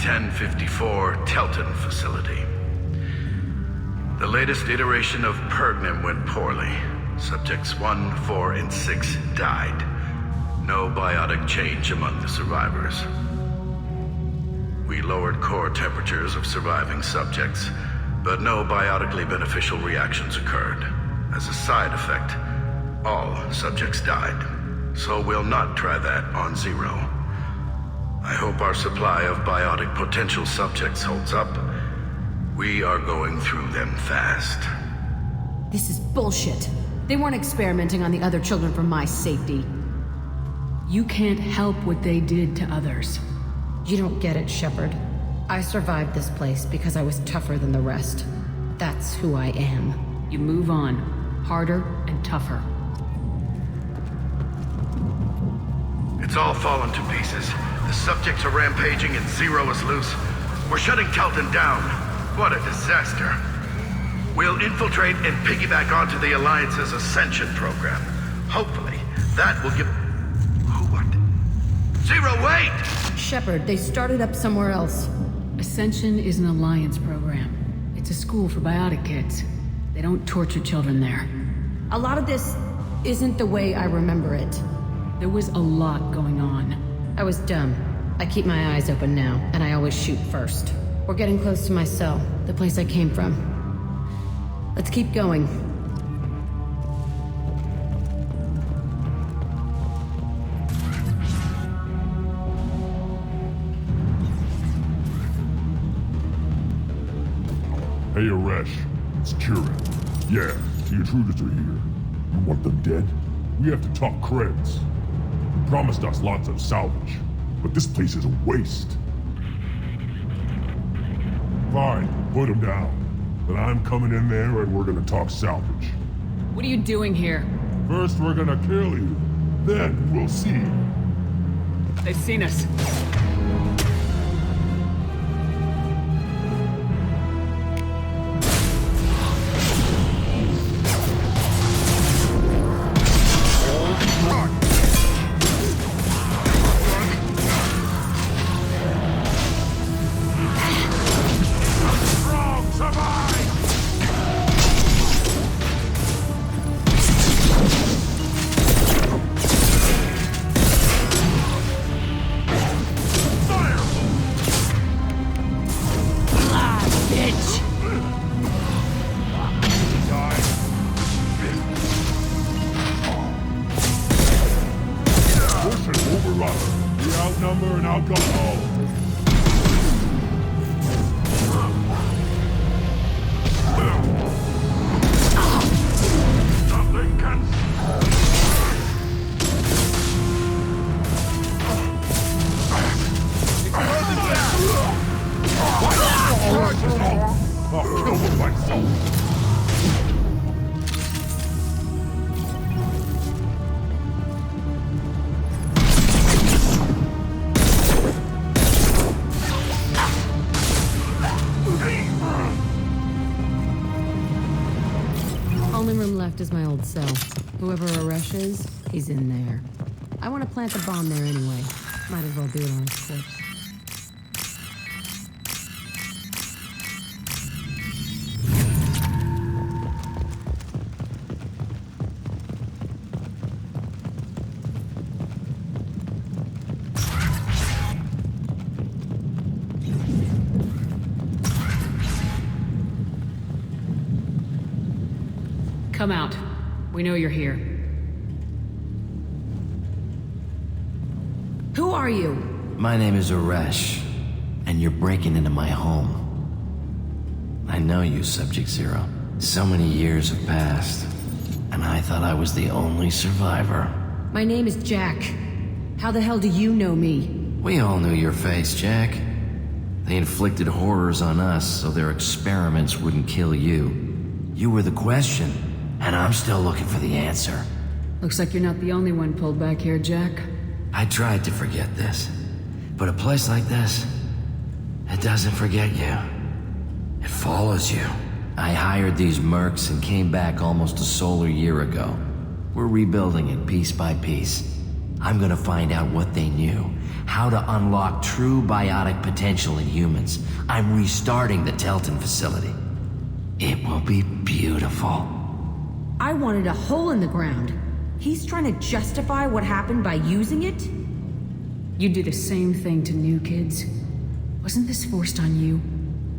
1054 Telton facility. The latest iteration of Paragon went poorly. Subjects 1, 4, and 6 died. No biotic change among the survivors. We lowered core temperatures of surviving subjects, but no biotically beneficial reactions occurred. As a side effect, all subjects died. So we'll not try that on Zero. I hope our supply of biotic potential subjects holds up. We are going through them fast. This is bullshit. They weren't experimenting on the other children for my safety. You can't help what they did to others. You don't get it, Shepard. I survived this place because I was tougher than the rest. That's who I am. You move on. Harder and tougher. It's all fallen to pieces. The subjects are rampaging and Zero is loose. We're shutting Telton down. What a disaster. We'll infiltrate and piggyback onto the Alliance's Ascension program. Hopefully, that will give... What? Zero, wait! Shepard, they started up somewhere else. Ascension is an Alliance program. It's a school for biotic kids. They don't torture children there. A lot of this isn't the way I remember it. There was a lot going on. I was dumb. I keep my eyes open now, and I always shoot first. We're getting close to my cell, the place I came from. Let's keep going. Hey, Aresh. It's Kieran. Yeah, the intruders are here. You want them dead? We have to talk creds. You promised us lots of salvage, but this place is a waste. Fine, put them down. But I'm coming in there and we're gonna talk salvage. What are you doing here? First we're gonna kill you, then we'll see. They've seen us. Is my old cell. Whoever Aresh is, he's in there. I want to plant the bomb there anyway. Might as well do it on his corpse. Come out. We know you're here. Who are you? My name is Aresh, and you're breaking into my home. I know you, Subject Zero. So many years have passed, and I thought I was the only survivor. My name is Jack. How the hell do you know me? We all knew your face, Jack. They inflicted horrors on us so their experiments wouldn't kill you. You were the question. And I'm still looking for the answer. Looks like you're not the only one pulled back here, Jack. I tried to forget this. But a place like this, it doesn't forget you. It follows you. I hired these mercs and came back almost a solar year ago. We're rebuilding it piece by piece. I'm gonna find out what they knew, how to unlock true biotic potential in humans. I'm restarting the Telton facility. It will be beautiful. I wanted a hole in the ground. He's trying to justify what happened by using it? You do the same thing to new kids. Wasn't this forced on you?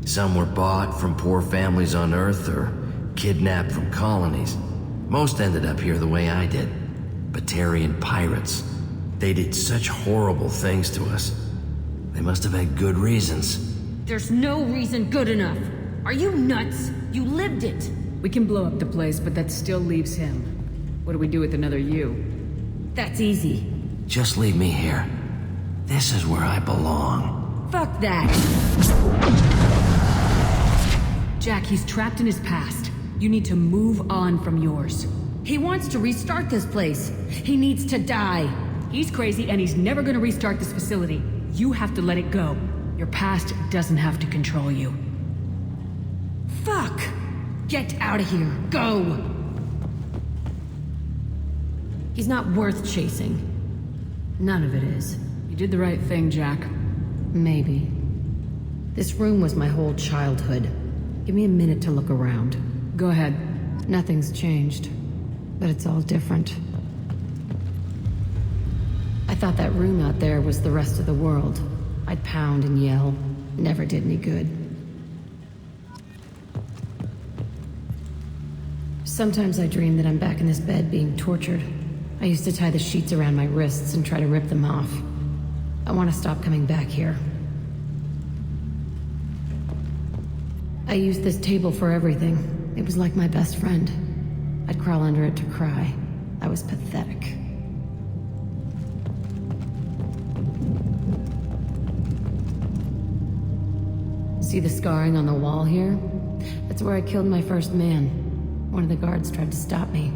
Some were bought from poor families on Earth or kidnapped from colonies. Most ended up here the way I did. Batarian pirates. They did such horrible things to us. They must have had good reasons. There's no reason good enough. Are you nuts? You lived it. We can blow up the place, but that still leaves him. What do we do with another you? That's easy. Just leave me here. This is where I belong. Fuck that. Jack, he's trapped in his past. You need to move on from yours. He wants to restart this place. He needs to die. He's crazy and he's never gonna restart this facility. You have to let it go. Your past doesn't have to control you. Fuck! Get out of here. Go! He's not worth chasing. None of it is. You did the right thing, Jack. Maybe. This room was my whole childhood. Give me a minute to look around. Go ahead. Nothing's changed, but it's all different. I thought that room out there was the rest of the world. I'd pound and yell. Never did any good. Sometimes I dream that I'm back in this bed being tortured. I used to tie the sheets around my wrists and try to rip them off. I want to stop coming back here. I used this table for everything. It was like my best friend. I'd crawl under it to cry. I was pathetic. See the scarring on the wall here? That's where I killed my first man. One of the guards tried to stop me.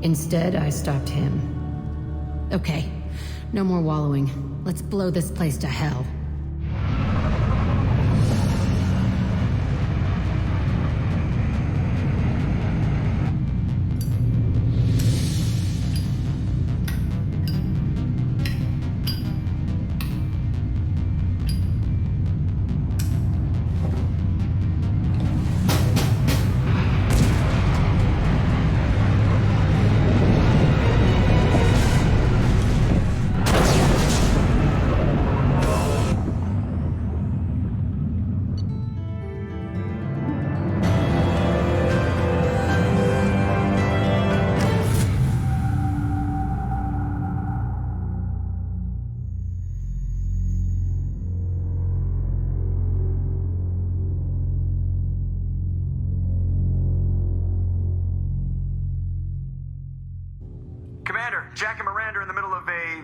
Instead, I stopped him. Okay, no more wallowing. Let's blow this place to hell. Commander, Jack and Miranda are in the middle of a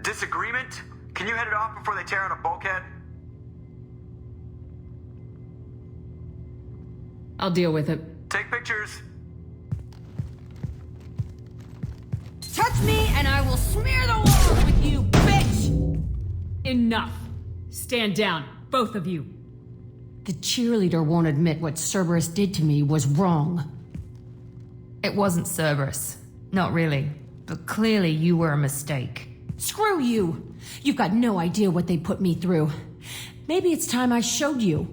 disagreement. Can you head it off before they tear out a bulkhead? I'll deal with it. Take pictures. Touch me and I will smear the walls with you, bitch! Enough. Stand down, both of you. The cheerleader won't admit what Cerberus did to me was wrong. It wasn't Cerberus. Not really. But clearly you were a mistake. Screw you! You've got no idea what they put me through. Maybe it's time I showed you.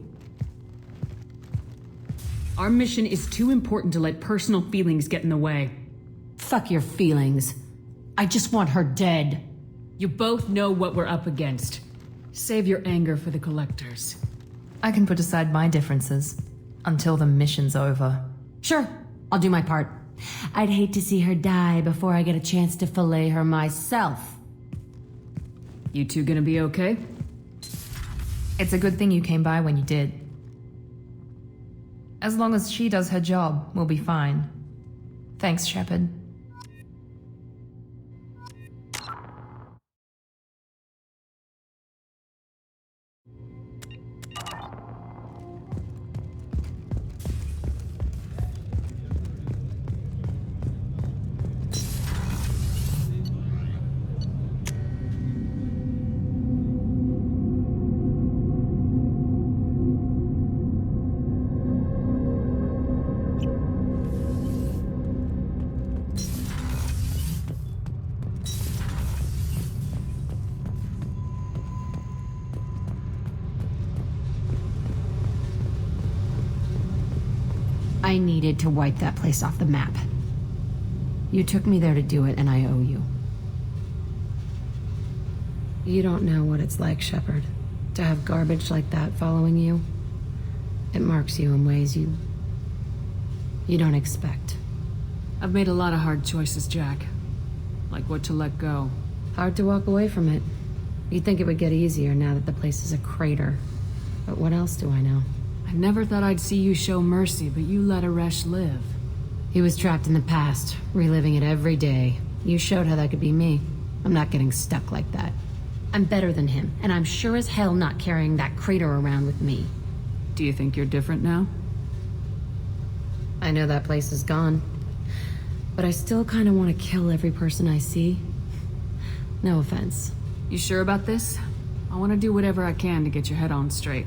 Our mission is too important to let personal feelings get in the way. Fuck your feelings. I just want her dead. You both know what we're up against. Save your anger for the collectors. I can put aside my differences until the mission's over. Sure, I'll do my part. I'd hate to see her die before I get a chance to fillet her myself. You two gonna be okay? It's a good thing you came by when you did. As long as she does her job, we'll be fine. Thanks, Shepard. I needed to wipe that place off the map. You took me there to do it, and I owe you. You don't know what it's like, Shepard, to have garbage like that following you. It marks you in ways you don't expect. I've made a lot of hard choices, Jack. Like what to let go. Hard to walk away from it. You'd think it would get easier now that the place is a crater. But what else do I know? I never thought I'd see you show mercy, but you let Aresh live. He was trapped in the past, reliving it every day. You showed how that could be me. I'm not getting stuck like that. I'm better than him, and I'm sure as hell not carrying that crater around with me. Do you think you're different now? I know that place is gone. But I still kind of want to kill every person I see. No offense. You sure about this? I want to do whatever I can to get your head on straight.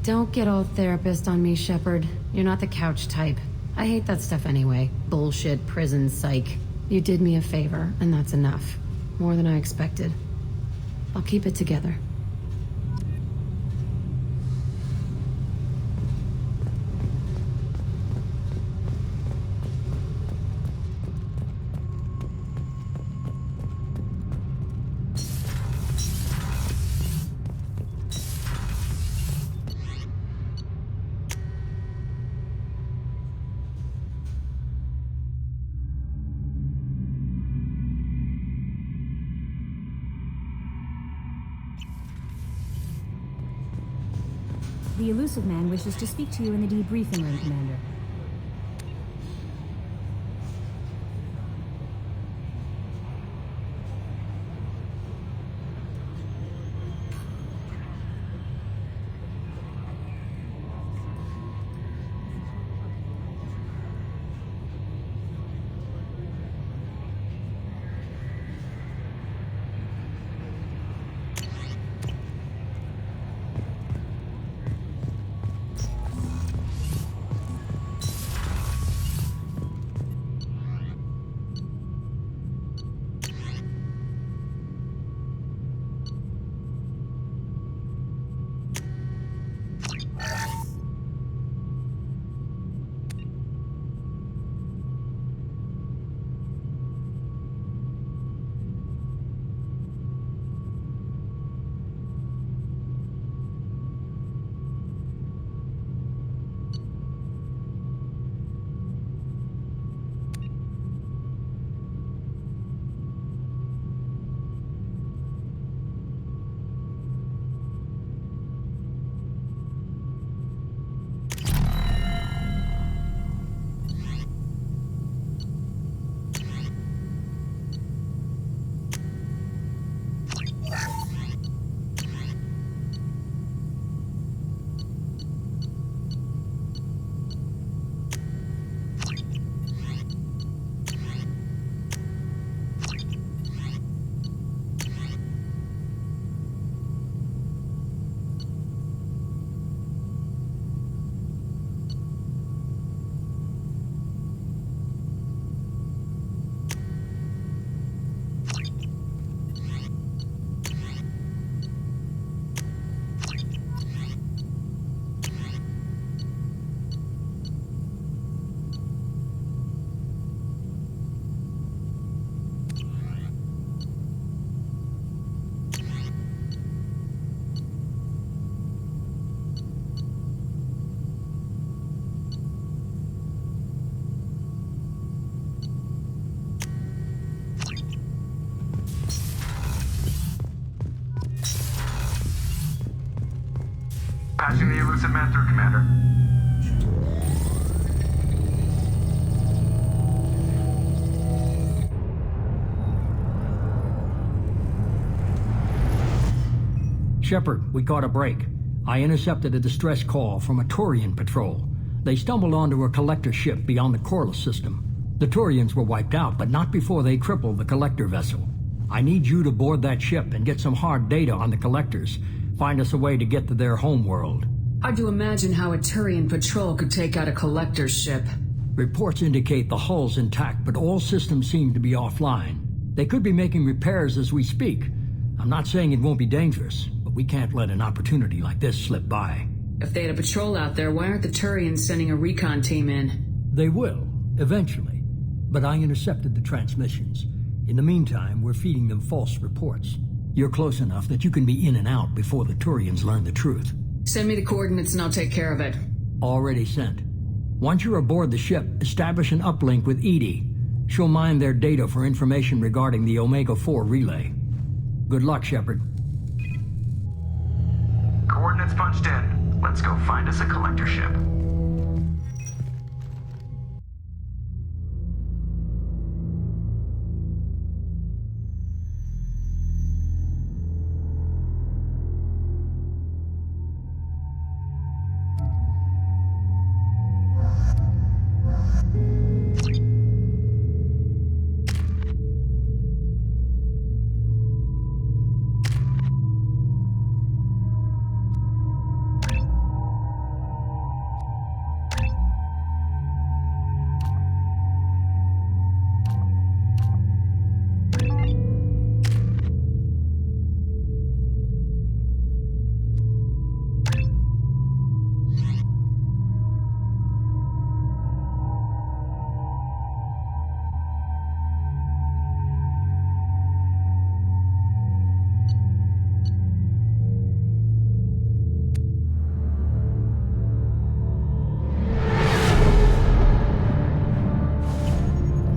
Don't get all therapist on me, Shepard. You're not the couch type. I hate that stuff anyway. Bullshit, prison, psych. You did me a favor, and that's enough. More than I expected. I'll keep it together. The elusive man wishes to speak to you in the debriefing room, Commander. Patching the elusive man through, Commander. Shepard, we caught a break. I intercepted a distress call from a Turian patrol. They stumbled onto a collector ship beyond the Corliss system. The Turians were wiped out, but not before they crippled the collector vessel. I need you to board that ship and get some hard data on the collectors. Find us a way to get to their homeworld. Hard to imagine how a Turian patrol could take out a collector's ship. Reports indicate the hull's intact, but all systems seem to be offline. They could be making repairs as we speak. I'm not saying it won't be dangerous, but we can't let an opportunity like this slip by. If they had a patrol out there, why aren't the Turians sending a recon team in? They will, eventually. But I intercepted the transmissions. In the meantime, we're feeding them false reports. You're close enough that you can be in and out before the Turians learn the truth. Send me the coordinates and I'll take care of it. Already sent. Once you're aboard the ship, establish an uplink with Edie. She'll mine their data for information regarding the Omega-4 relay. Good luck, Shepard. Coordinates punched in. Let's go find us a collector ship.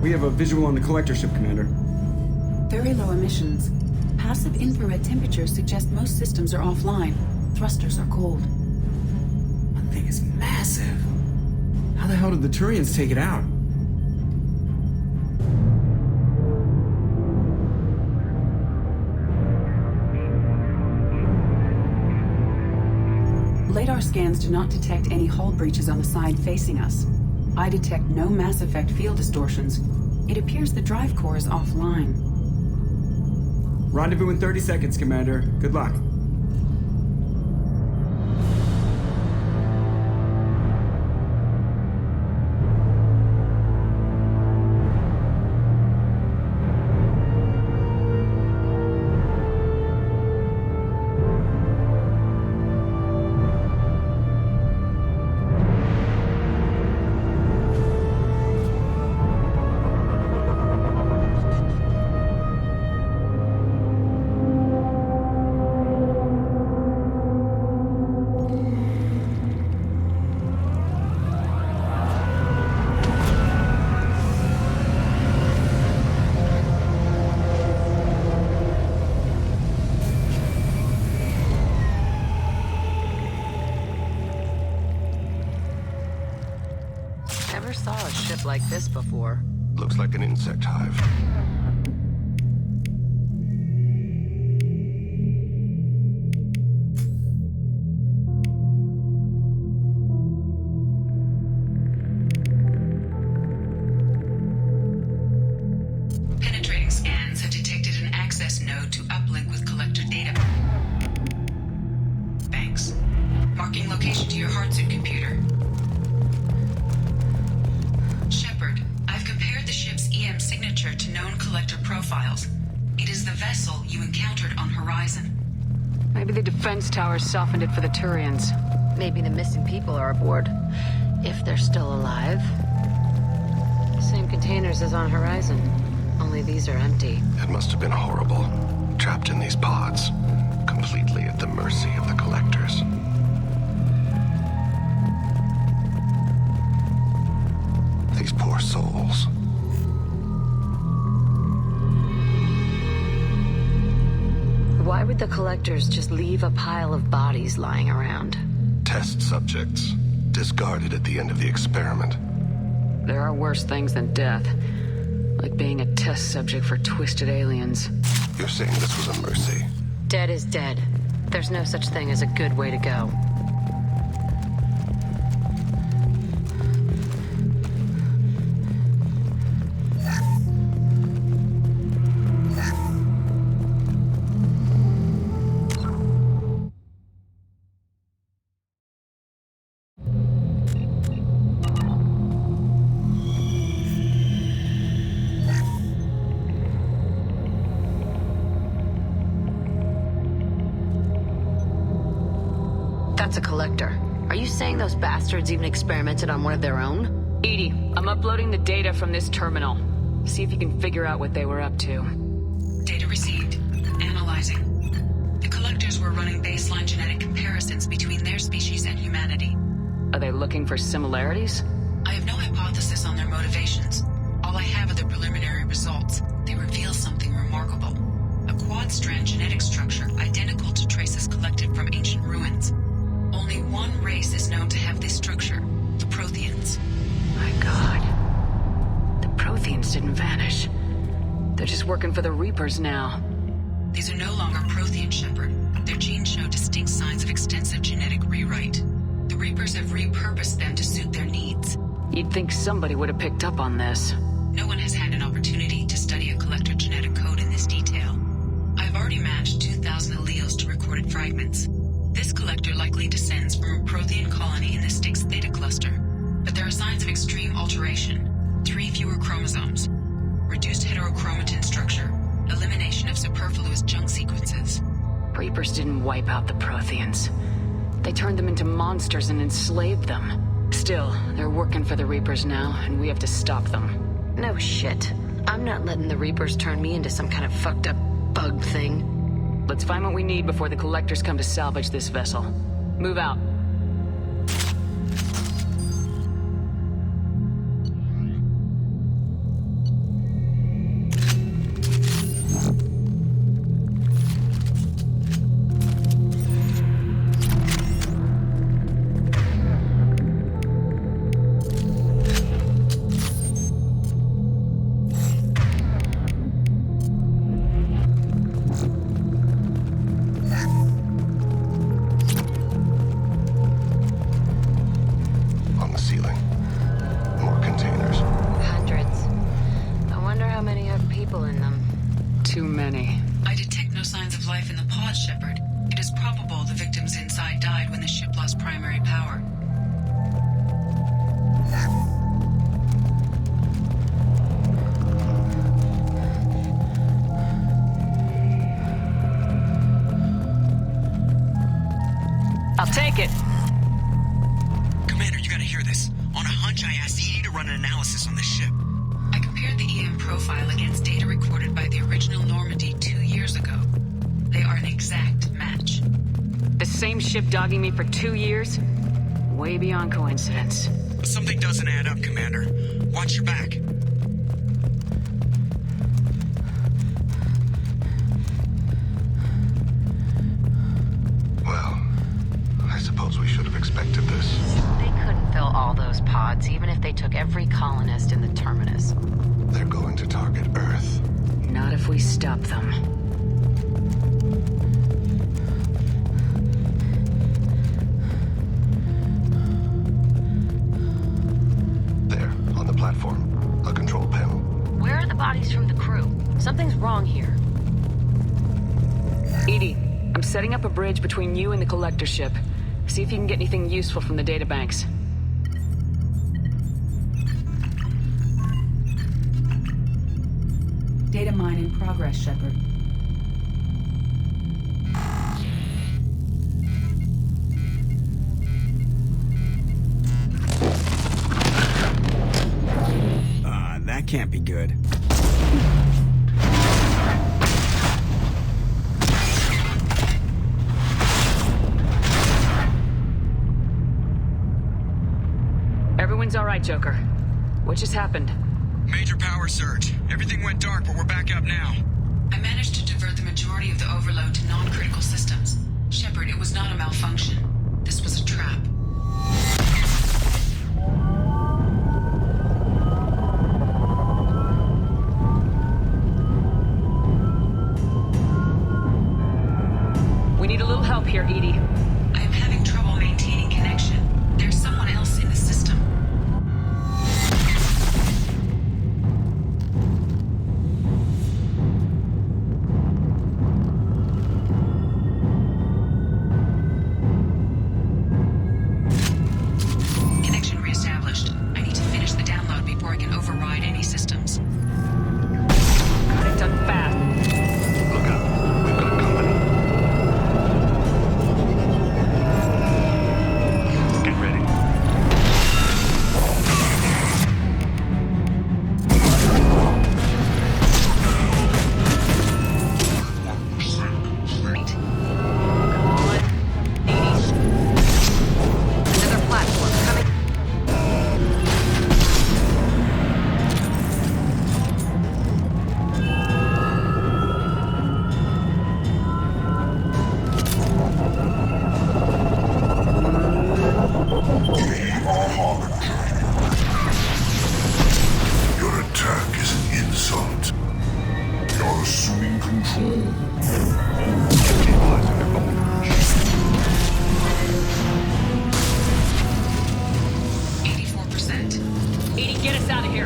We have a visual on the collector ship, Commander. Very low emissions. Passive infrared temperatures suggest most systems are offline. Thrusters are cold. That thing is massive. How the hell did the Turians take it out? Radar scans do not detect any hull breaches on the side facing us. I detect no mass effect field distortions. It appears the drive core is offline. Rendezvous in 30 seconds, Commander. Good luck. Never saw a ship like this before. Looks like an insect hive. Penetrating scans have detected an access node to uplink with collector data banks. Marking location to your hardsuit computer. Shepard, I've compared the ship's EM signature to known collector profiles. It is the vessel you encountered on Horizon. Maybe the defense towers softened it for the Turians. Maybe the missing people are aboard. If they're still alive. Same containers as on Horizon. Only these are empty. It must have been horrible. Trapped in these pods. Completely at the mercy of the collectors. These poor souls. Why would the collectors just leave a pile of bodies lying around? Test subjects. Discarded at the end of the experiment. There are worse things than death. Like being a test subject for twisted aliens. You're saying this was a mercy? Dead is dead. There's no such thing as a good way to go. That's a collector. Are you saying those bastards even experimented on one of their own? Edie, I'm uploading the data from this terminal. See if you can figure out what they were up to. Data received. Analyzing. The collectors were running baseline genetic comparisons between their species and humanity. Are they looking for similarities? I have no hypothesis on their motivations. All I have are the preliminary results. They reveal something remarkable. A quad-strand genetic structure identical to traces collected from ancient ruins. Only one race is known to have this structure, the Protheans. My god. The Protheans didn't vanish. They're just working for the Reapers now. These are no longer Prothean, Shepard. Their genes show distinct signs of extensive genetic rewrite. The Reapers have repurposed them to suit their needs. You'd think somebody would have picked up on this. No one has had an opportunity to study a collector genetic code in this detail. I've already matched 2,000 alleles to recorded fragments. This collector likely descends from a Prothean colony in the Styx Theta cluster. But there are signs of extreme alteration. 3 fewer chromosomes. Reduced heterochromatin structure. Elimination of superfluous junk sequences. Reapers didn't wipe out the Protheans. They turned them into monsters and enslaved them. Still, they're working for the Reapers now, and we have to stop them. No shit. I'm not letting the Reapers turn me into some kind of fucked up bug thing. Let's find what we need before the collectors come to salvage this vessel. Move out. I'll take it. Commander, you gotta hear this. On a hunch, I asked Edie to run an analysis on this ship. I compared the EM profile against data recorded by the original Normandy 2 years ago. They are an exact match. The same ship dogging me for 2 years? Way beyond coincidence. Something doesn't add up, Commander. Watch your back. We should have expected this. They couldn't fill all those pods, even if they took every colonist in the terminus. They're going to target Earth. Not if we stop them. There, on the platform. A control panel. Where are the bodies from the crew? Something's wrong here. Edie, I'm setting up a bridge between you and the collector ship. See if you can get anything useful from the databanks. Data mine in progress, Shepard. That can't be good. Everyone's all right, Joker. What just happened? Major power surge. Everything went dark, but we're back up now. I managed to divert the majority of the overload to non-critical systems. Shepard, it was not a malfunction. This was a trap. We need a little help here, Edie. I am having trouble maintaining connection. There's someone else in the system.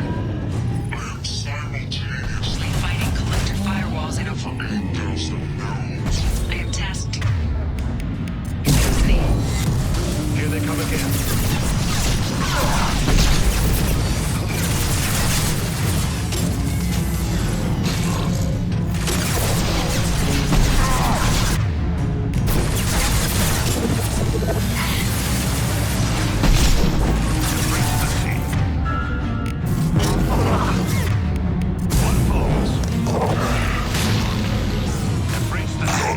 here. Simultaneously fighting collector firewalls in a... I am tasked. Intensity. Here they come again.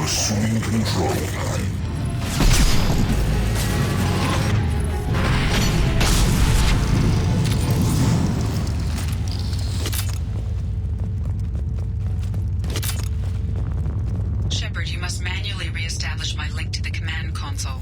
Assuming control. Shepard, you must manually re-establish my link to the command console.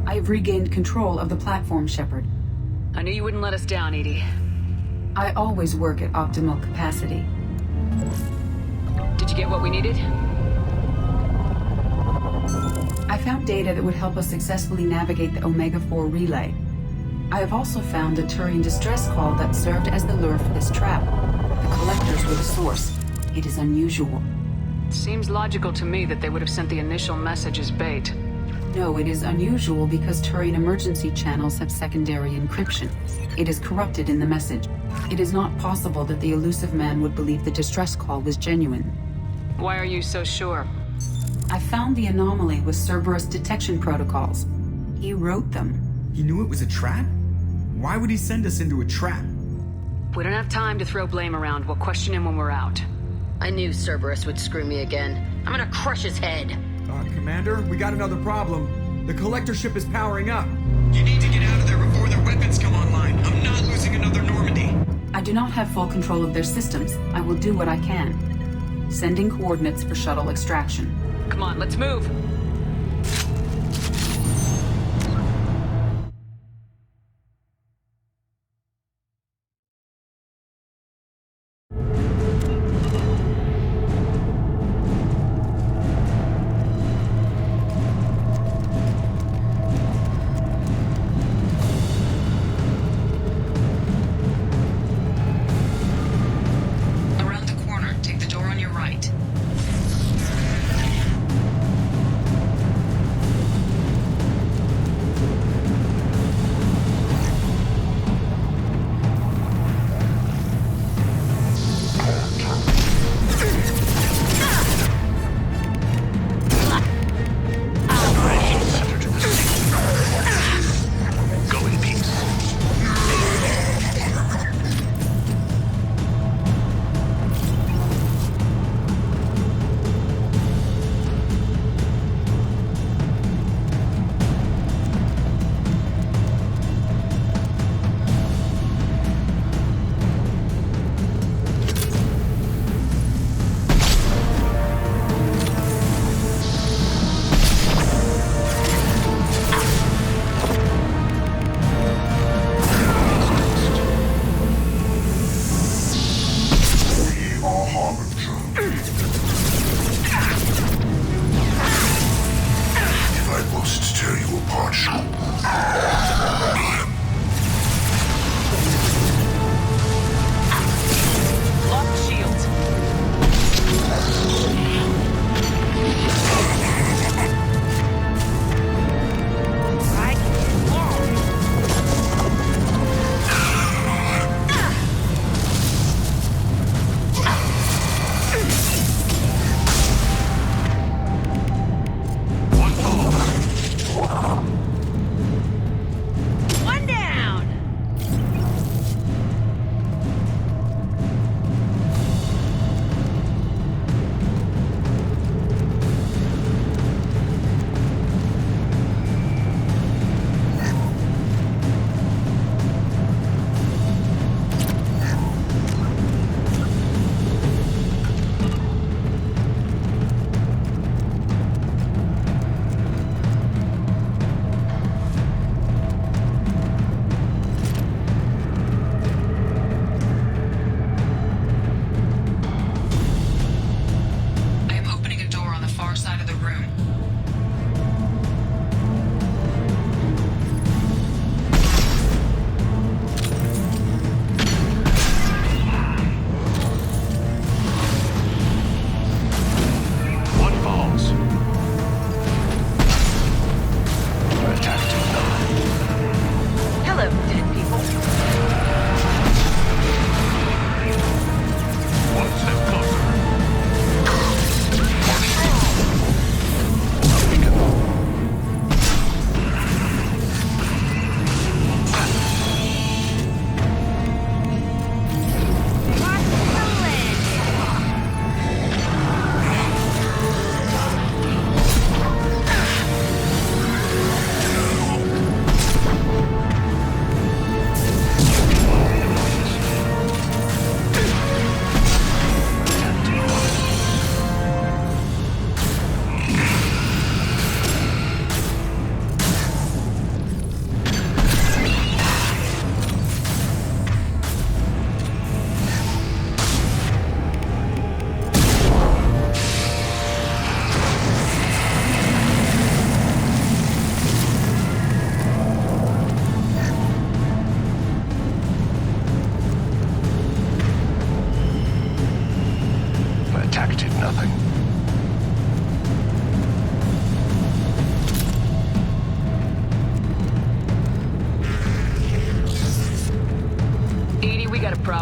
I've regained control of the platform, Shepard. I knew you wouldn't let us down, Edie. I always work at optimal capacity. Did you get what we needed? I found data that would help us successfully navigate the Omega-4 relay. I have also found a Turian distress call that served as the lure for this trap. The collectors were the source. It is unusual. Seems logical to me that they would have sent the initial message as bait. No, it is unusual because Turian emergency channels have secondary encryption. It is corrupted in the message. It is not possible that the elusive man would believe the distress call was genuine. Why are you so sure? I found the anomaly with Cerberus detection protocols. He wrote them. He knew it was a trap? Why would he send us into a trap? We don't have time to throw blame around. We'll question him when we're out. I knew Cerberus would screw me again. I'm gonna crush his head. Commander, we got another problem. The collector ship is powering up. You need to get out of there before their weapons come online. I'm not losing another Normandy. I do not have full control of their systems. I will do what I can. Sending coordinates for shuttle extraction. Come on, let's move.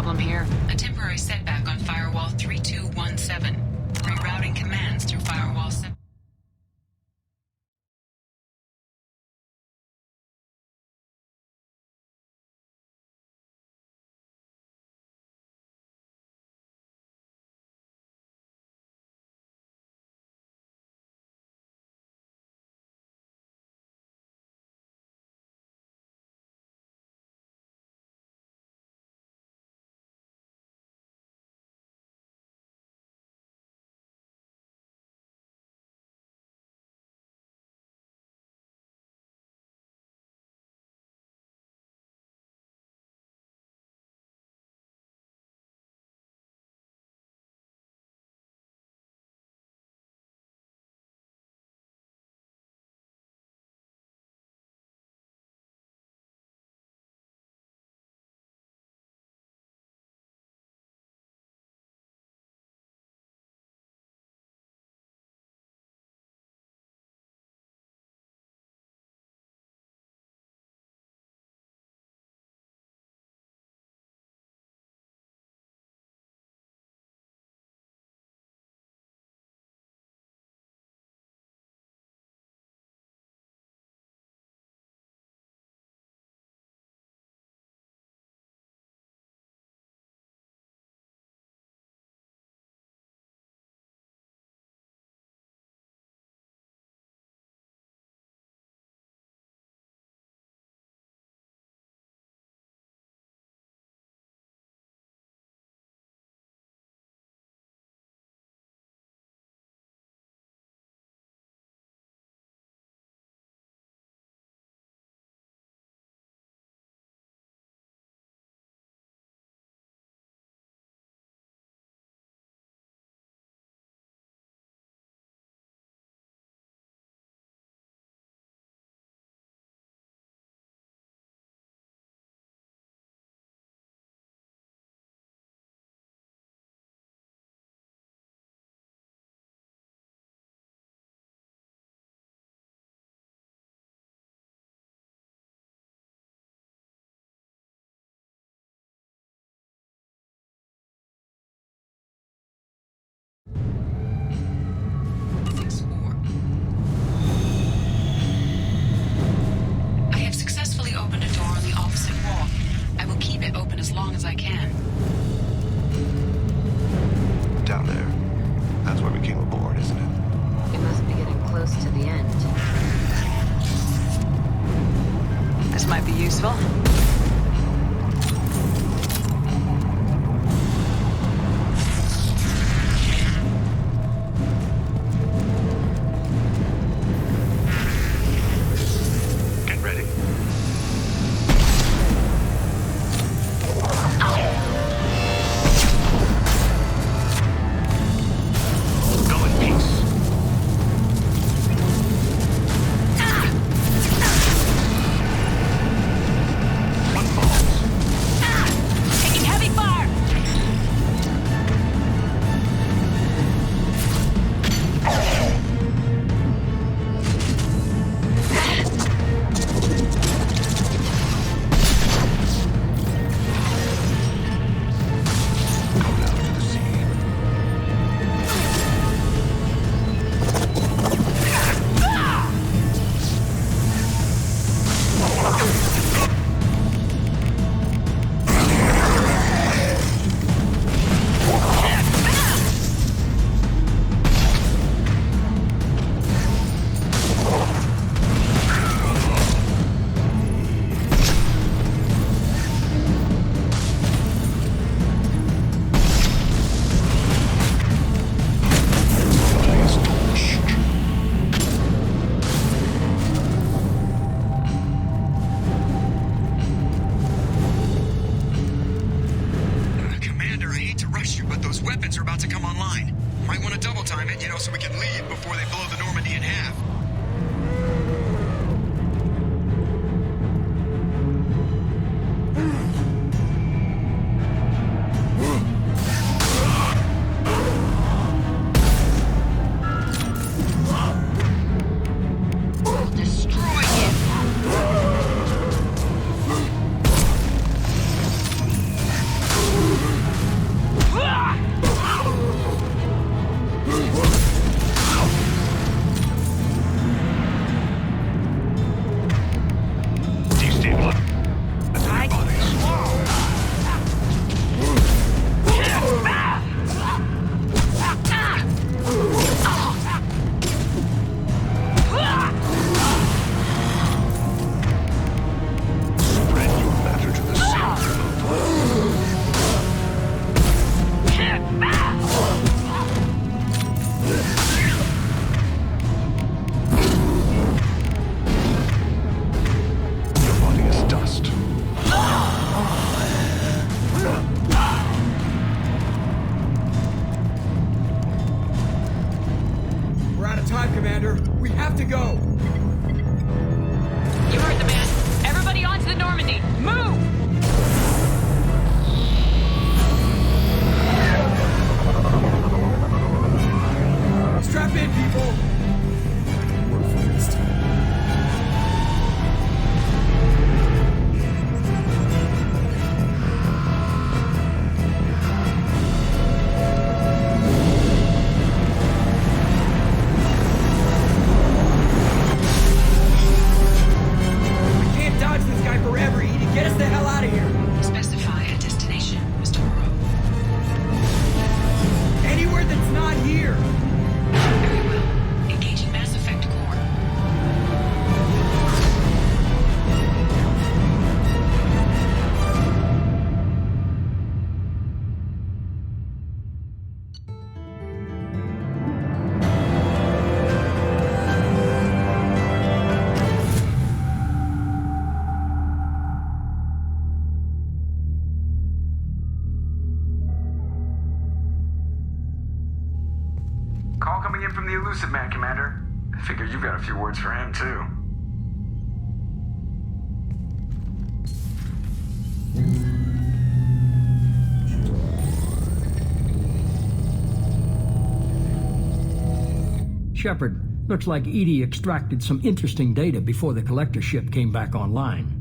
problem here? A temporary setback on Firewall 3217. Rerouting commands through Firewall 7. I have successfully opened a door on the opposite wall. I will keep it open as long as I can. Down there. That's where we came aboard, isn't it? It must be getting close to the end. This might be useful. Get ready. Go in peace. Elusive Man, Commander. I figure you've got a few words for him, too. Shepard, looks like Edie extracted some interesting data before the collector ship came back online.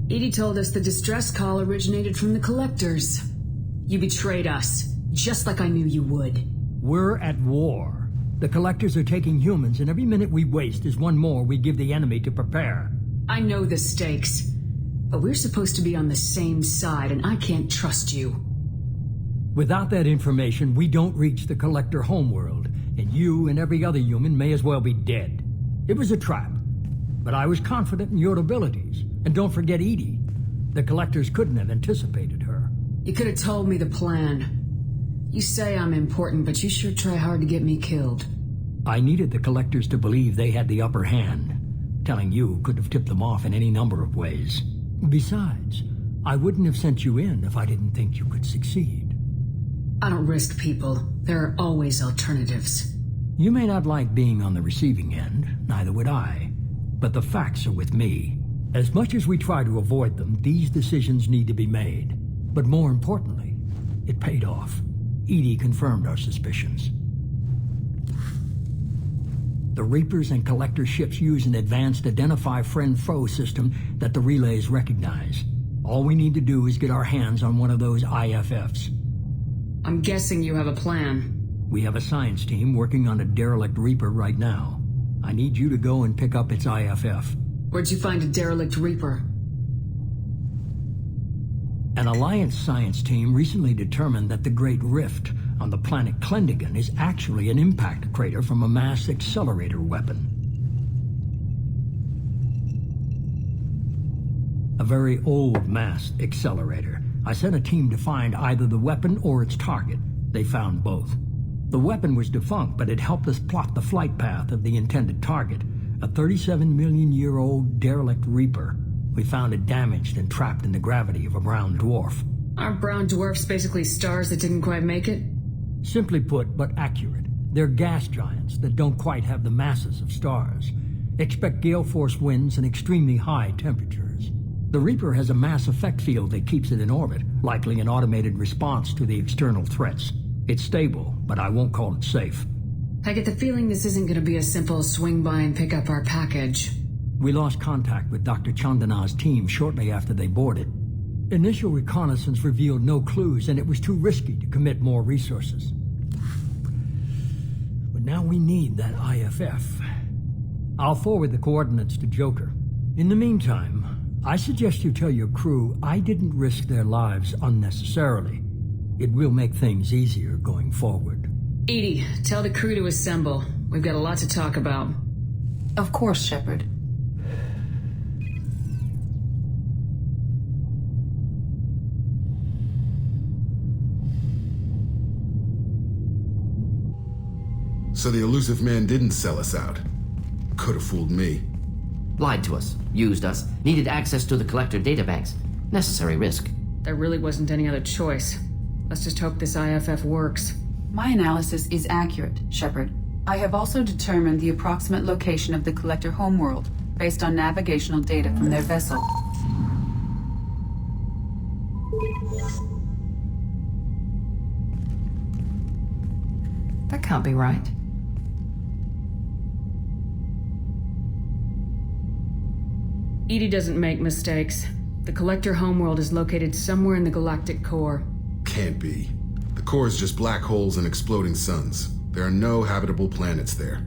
Edie told us the distress call originated from the collectors. You betrayed us, just like I knew you would. We're at war. The collectors are taking humans, and every minute we waste is one more we give the enemy to prepare. I know the stakes, but we're supposed to be on the same side, and I can't trust you. Without that information, we don't reach the collector homeworld, and you and every other human may as well be dead. It was a trap, but I was confident in your abilities. And don't forget Edie. The collectors couldn't have anticipated her. You could have told me the plan. You say I'm important, but you sure try hard to get me killed. I needed the collectors to believe they had the upper hand. Telling you could have tipped them off in any number of ways. Besides, I wouldn't have sent you in if I didn't think you could succeed. I don't risk people. There are always alternatives. You may not like being on the receiving end, neither would I. But the facts are with me. As much as we try to avoid them, these decisions need to be made. But more importantly, it paid off. Edie confirmed our suspicions. The Reapers and Collector ships use an advanced Identify Friend-Foe system that the relays recognize. All we need to do is get our hands on one of those IFFs. I'm guessing you have a plan. We have a science team working on a derelict Reaper right now. I need you to go and pick up its IFF. Where'd you find a derelict Reaper? An Alliance science team recently determined that the Great Rift on the planet Klendigan is actually an impact crater from a mass accelerator weapon. A very old mass accelerator. I sent a team to find either the weapon or its target. They found both. The weapon was defunct, but it helped us plot the flight path of the intended target, a 37-million-year-old derelict Reaper. We found it damaged and trapped in the gravity of a brown dwarf. Aren't brown dwarfs basically stars that didn't quite make it? Simply put, but accurate. They're gas giants that don't quite have the masses of stars. Expect gale force winds and extremely high temperatures. The Reaper has a mass effect field that keeps it in orbit, likely an automated response to the external threats. It's stable, but I won't call it safe. I get the feeling this isn't going to be a simple swing by and pick up our package. We lost contact with Dr. Chandana's team shortly after they boarded. Initial reconnaissance revealed no clues, and it was too risky to commit more resources. But now we need that IFF. I'll forward the coordinates to Joker. In the meantime, I suggest you tell your crew I didn't risk their lives unnecessarily. It will make things easier going forward. Edie, tell the crew to assemble. We've got a lot to talk about. Of course, Shepard. So the elusive man didn't sell us out. Could have fooled me. Lied to us, used us, needed access to the collector databanks. Necessary risk. There really wasn't any other choice. Let's just hope this IFF works. My analysis is accurate, Shepard. I have also determined the approximate location of the collector homeworld based on navigational data from their vessel. That can't be right. Edie doesn't make mistakes. The collector homeworld is located somewhere in the galactic core. Can't be. The core is just black holes and exploding suns. There are no habitable planets there.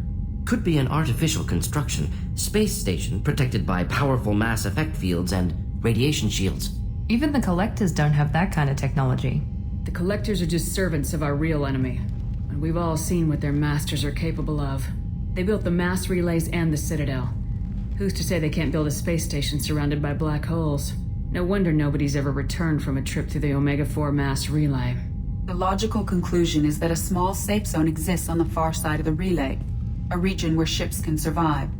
Could be an artificial construction, space station protected by powerful mass effect fields and radiation shields. Even the collectors don't have that kind of technology. The collectors are just servants of our real enemy, and we've all seen what their masters are capable of. They built the mass relays and the Citadel. Who's to say they can't build a space station surrounded by black holes? No wonder nobody's ever returned from a trip through the Omega-4 mass relay. The logical conclusion is that a small safe zone exists on the far side of the relay, a region where ships can survive.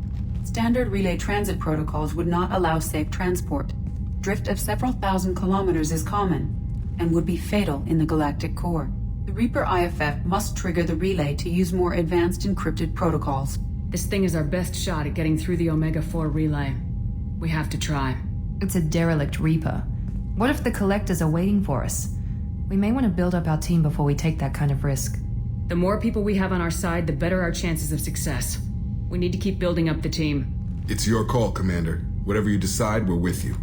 Standard relay transit protocols would not allow safe transport. Drift of several thousand kilometers is common, and would be fatal in the galactic core. The Reaper IFF must trigger the relay to use more advanced encrypted protocols. This thing is our best shot at getting through the Omega-4 relay. We have to try. It's a derelict Reaper. What if the Collectors are waiting for us? We may want to build up our team before we take that kind of risk. The more people we have on our side, the better our chances of success. We need to keep building up the team. It's your call, Commander. Whatever you decide, we're with you.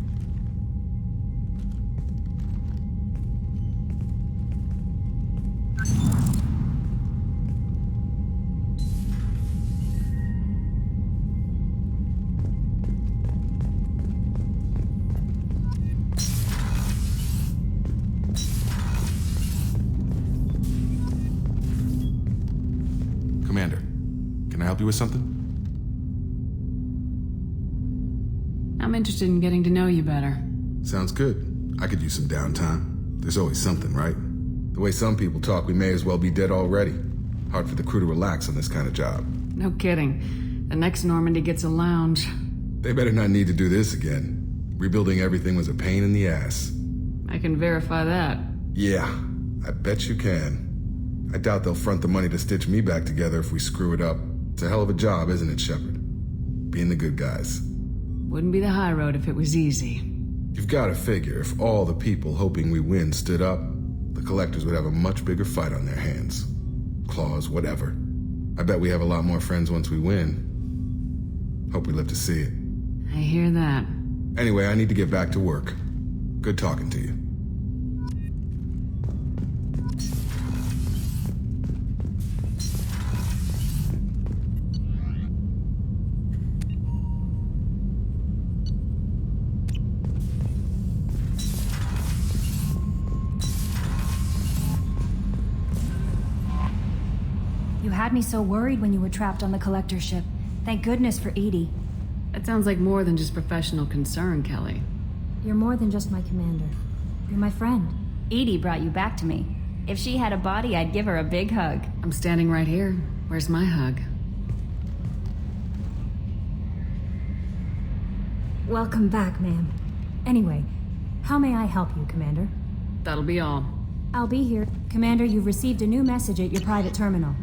Commander, can I help you with something? I'm interested in getting to know you better. Sounds good. I could use some downtime. There's always something, right? The way some people talk, we may as well be dead already. Hard for the crew to relax on this kind of job. No kidding. The next Normandy gets a lounge. They better not need to do this again. Rebuilding everything was a pain in the ass. I can verify that. Yeah, I bet you can. I doubt they'll front the money to stitch me back together if we screw it up. It's a hell of a job, isn't it, Shepard? Being the good guys. Wouldn't be the high road if it was easy. You've got to figure if all the people hoping we win stood up, the Collectors would have a much bigger fight on their hands. Claws, whatever. I bet we have a lot more friends once we win. Hope we live to see it. I hear that. Anyway, I need to get back to work. Good talking to you. You had me so worried when you were trapped on the Collector ship. Thank goodness for Edie. That sounds like more than just professional concern, Kelly. You're more than just my commander. You're my friend. Edie brought you back to me. If she had a body, I'd give her a big hug. I'm standing right here. Where's my hug? Welcome back, ma'am. Anyway, how may I help you, Commander? That'll be all. I'll be here. Commander, you've received a new message at your private terminal.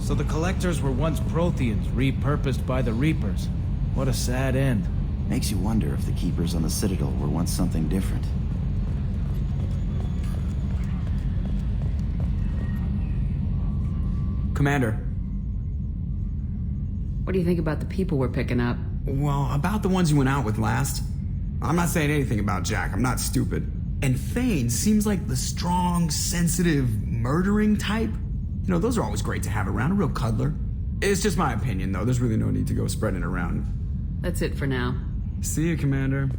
So the Collectors were once Protheans, repurposed by the Reapers. What a sad end. Makes you wonder if the Keepers on the Citadel were once something different. Commander. What do you think about the people we're picking up? Well, about the ones you went out with last. I'm not saying anything about Jack, I'm not stupid. And Thane seems like the strong, sensitive, murdering type. You know, those are always great to have around, a real cuddler. It's just my opinion, though. There's really no need to go spreading it around. That's it for now. See you, Commander.